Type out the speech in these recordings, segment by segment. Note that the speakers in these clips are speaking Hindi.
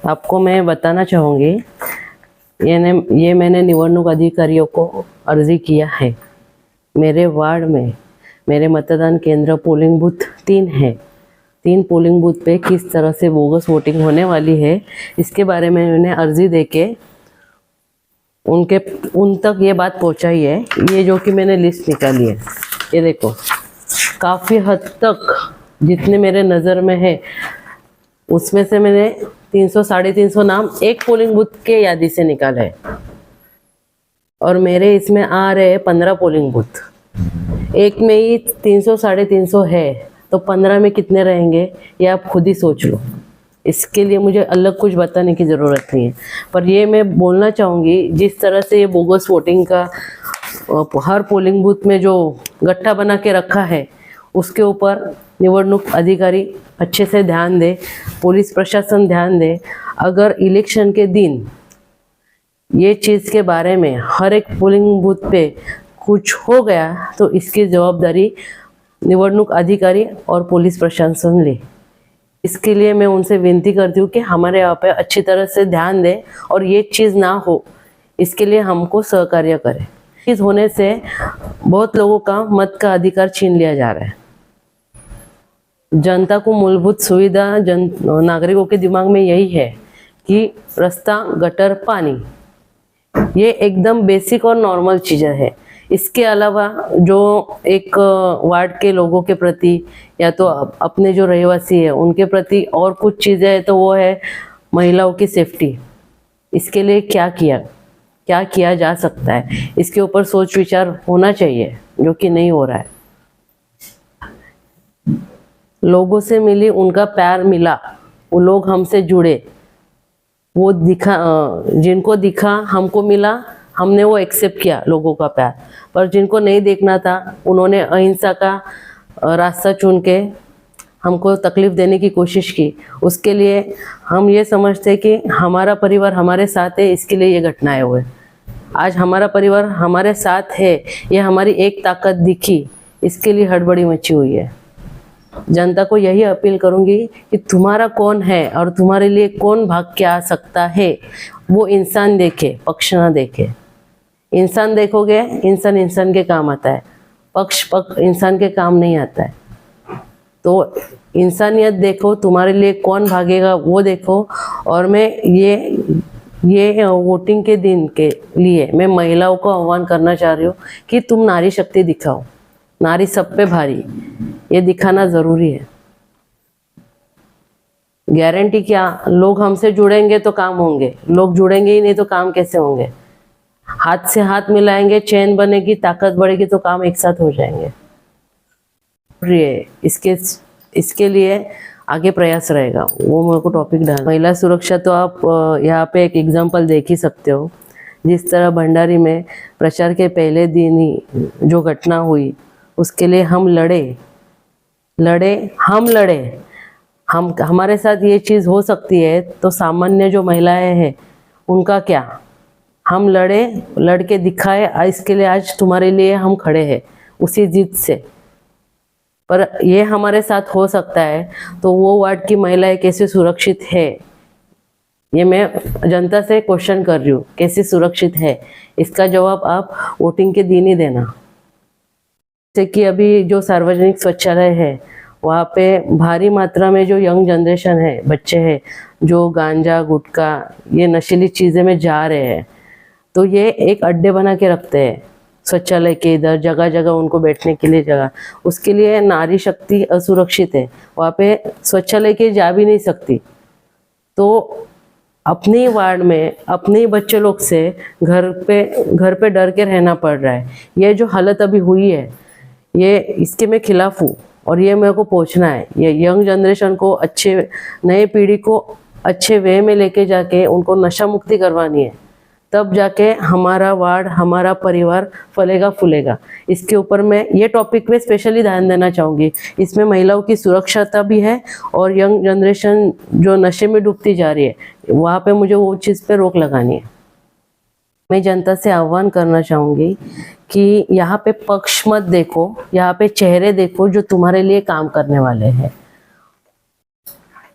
आपको मैं बताना चाहूँगी, ये मैंने निवडणूक अधिकारियों को अर्जी किया है। मेरे वार्ड में मेरे मतदान केंद्र पोलिंग बूथ 3 है। 3 पोलिंग बूथ पे किस तरह से बोगस वोटिंग होने वाली है, इसके बारे में मैंने अर्जी देके उन तक ये बात पहुंचाई है। ये जो कि मैंने लिस्ट निकाली है, ये देखो, काफ़ी हद तक जितने मेरे नज़र में है उसमें से मैंने 300 350 नाम एक पोलिंग बूथ के यादी से निकाला है, और मेरे इसमें आ रहे हैं 15 पोलिंग बूथ। एक में ही 300 350 है, तो 15 में कितने रहेंगे ये आप खुद ही सोच लो। इसके लिए मुझे अलग कुछ बताने की ज़रूरत नहीं है, पर ये मैं बोलना चाहूँगी, जिस तरह से ये बोगस वोटिंग का हर पोलिंग बूथ में जो गट्ठा बना के रखा है, उसके ऊपर निवडणूक अधिकारी अच्छे से ध्यान दे, पुलिस प्रशासन ध्यान दे। अगर इलेक्शन के दिन ये चीज़ के बारे में हर एक पोलिंग बूथ पे कुछ हो गया तो इसकी जवाबदारी निवडणूक अधिकारी और पुलिस प्रशासन ले। इसके लिए मैं उनसे विनती करती हूँ कि हमारे यहाँ पे अच्छी तरह से ध्यान दें और ये चीज़ ना हो, इसके लिए हमको सहकार्य करें। चीज़ होने से बहुत लोगों का मत का अधिकार छीन लिया जा रहा है। जनता को मूलभूत सुविधा नागरिकों के दिमाग में यही है कि रास्ता, गटर, पानी, ये एकदम बेसिक और नॉर्मल चीज़ें है। इसके अलावा जो एक वार्ड के लोगों के प्रति या तो अपने जो रहवासी है उनके प्रति और कुछ चीज़ें है, तो वो है महिलाओं की सेफ्टी। इसके लिए क्या किया जा सकता है, इसके ऊपर सोच विचार होना चाहिए, जो कि नहीं हो रहा है। लोगों से मिली, उनका प्यार मिला, वो लोग हमसे जुड़े, वो दिखा, जिनको दिखा हमको मिला, हमने वो एक्सेप्ट किया लोगों का प्यार। पर जिनको नहीं देखना था उन्होंने अहिंसा का रास्ता चुन के हमको तकलीफ देने की कोशिश की। उसके लिए हम ये समझते कि हमारा परिवार हमारे साथ है, इसके लिए ये घटनाएं हुए। आज हमारा परिवार हमारे साथ है, ये हमारी एक ताकत दिखी, इसके लिए हड़बड़ी मची हुई है। जनता को यही अपील करूंगी कि तुम्हारा कौन है और तुम्हारे लिए कौन भाग के आ सकता है, वो इंसान देखे, पक्ष ना देखे। इंसान देखोगे, इंसान के काम आता है, पक्ष इंसान के काम नहीं आता है। तो इंसानियत देखो, तुम्हारे लिए कौन भागेगा वो देखो। और मैं ये वोटिंग के दिन के लिए मैं महिलाओं को आह्वान करना चाह रही हूँ कि तुम नारी शक्ति दिखाओ। नारी सब पे भारी, ये दिखाना जरूरी है। गारंटी क्या, लोग हमसे जुड़ेंगे तो काम होंगे, लोग जुड़ेंगे ही नहीं तो काम कैसे होंगे। हाथ से हाथ मिलाएंगे, चैन बनेगी, ताकत बढ़ेगी, तो काम एक साथ हो जाएंगे। इसके लिए आगे प्रयास रहेगा, वो मेरे को टॉपिक डाल। महिला सुरक्षा तो आप यहाँ पे एक एग्जांपल देख ही सकते हो। जिस तरह भंडारी में प्रचार के पहले दिन ही जो घटना हुई, उसके लिए हम लड़े, हमारे साथ ये चीज़ हो सकती है, तो सामान्य जो महिलाएं हैं उनका क्या। हम लड़ के दिखाए, इसके लिए आज तुम्हारे लिए हम खड़े हैं उसी जिद से। पर ये हमारे साथ हो सकता है, तो वो वार्ड की महिलाएं कैसे सुरक्षित है, ये मैं जनता से क्वेश्चन कर रही हूँ, कैसे सुरक्षित है, इसका जवाब आप वोटिंग के दिन ही देना। जैसे कि अभी जो सार्वजनिक शौचालय है, वहाँ पे भारी मात्रा में जो यंग जनरेशन है, बच्चे हैं, जो गांजा, गुटखा, ये नशीली चीज़ें में जा रहे हैं, तो ये एक अड्डे बना के रखते हैं शौचालय के इधर, जगह जगह उनको बैठने के लिए जगह। उसके लिए नारी शक्ति असुरक्षित है, वहाँ पे शौचालय के जा भी नहीं सकती। तो अपने वार्ड में अपने बच्चे लोग से घर पे डर के रहना पड़ रहा है। ये जो हालत अभी हुई है, ये इसके मैं खिलाफ हूँ, और ये मेरे को पहुँचना है। ये यंग जनरेशन को, अच्छे नए पीढ़ी को अच्छे वे में लेके जाके उनको नशा मुक्ति करवानी है, तब जाके हमारा वार्ड, हमारा परिवार फलेगा फूलेगा। इसके ऊपर मैं ये टॉपिक पे स्पेशली ध्यान देना चाहूँगी। इसमें महिलाओं की सुरक्षता भी है, और यंग जनरेशन जो नशे में डूबती जा रही है, वहाँ पे मुझे वो चीज़ पे रोक लगानी है। मैं जनता से आह्वान करना चाहूँगी कि यहाँ पे पक्ष मत देखो, यहाँ पे चेहरे देखो जो तुम्हारे लिए काम करने वाले हैं।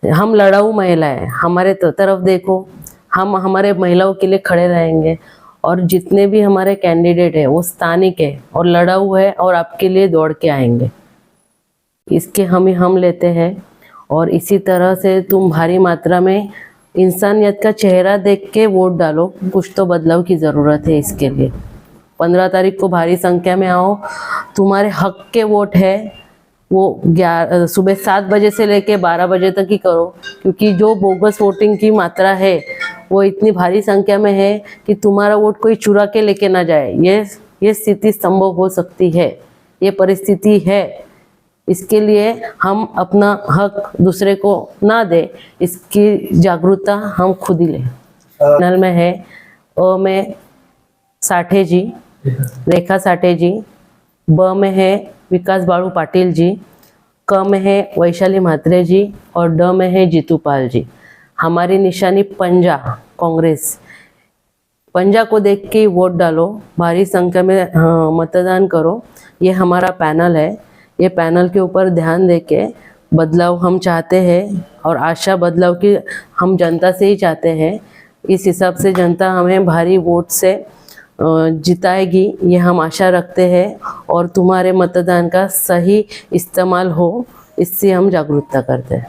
हम लड़ाऊ महिला है, हमारे तरफ देखो, हम हमारे महिलाओं के लिए खड़े रहेंगे और जितने भी हमारे कैंडिडेट है वो स्थानिक है और लड़ाऊ है और आपके लिए दौड़ के आएंगे, इसके हम लेते हैं। और इसी तरह से तुम भारी मात्रा में इंसानियत का चेहरा देख के वोट डालो, कुछ तो बदलाव की ज़रूरत है इसके लिए। 15 तारीख को भारी संख्या में आओ, तुम्हारे हक के वोट है वो सुबह 7 बजे से लेके 12 बजे तक ही करो, क्योंकि जो बोगस वोटिंग की मात्रा है वो इतनी भारी संख्या में है कि तुम्हारा वोट कोई चुरा के लेके ना जाए। ये स्थिति संभव हो सकती है, ये परिस्थिति है। इसके लिए हम अपना हक दूसरे को ना दे, इसकी जागरूकता हम खुद ही लें। पैनल में है अ में साठे जी, रेखा साठे जी, ब में है विकास बाळू पाटिल जी, क में है वैशाली म्हात्रे जी और ड में है जीतू पाल जी। हमारी निशानी पंजा, कांग्रेस। पंजा को देख के वोट डालो, भारी संख्या में मतदान करो। ये हमारा पैनल है, ये पैनल के ऊपर ध्यान देके बदलाव हम चाहते हैं और आशा बदलाव की हम जनता से ही चाहते हैं। इस हिसाब से जनता हमें भारी वोट से जिताएगी, ये हम आशा रखते हैं और तुम्हारे मतदान का सही इस्तेमाल हो, इससे हम जागरूकता करते हैं।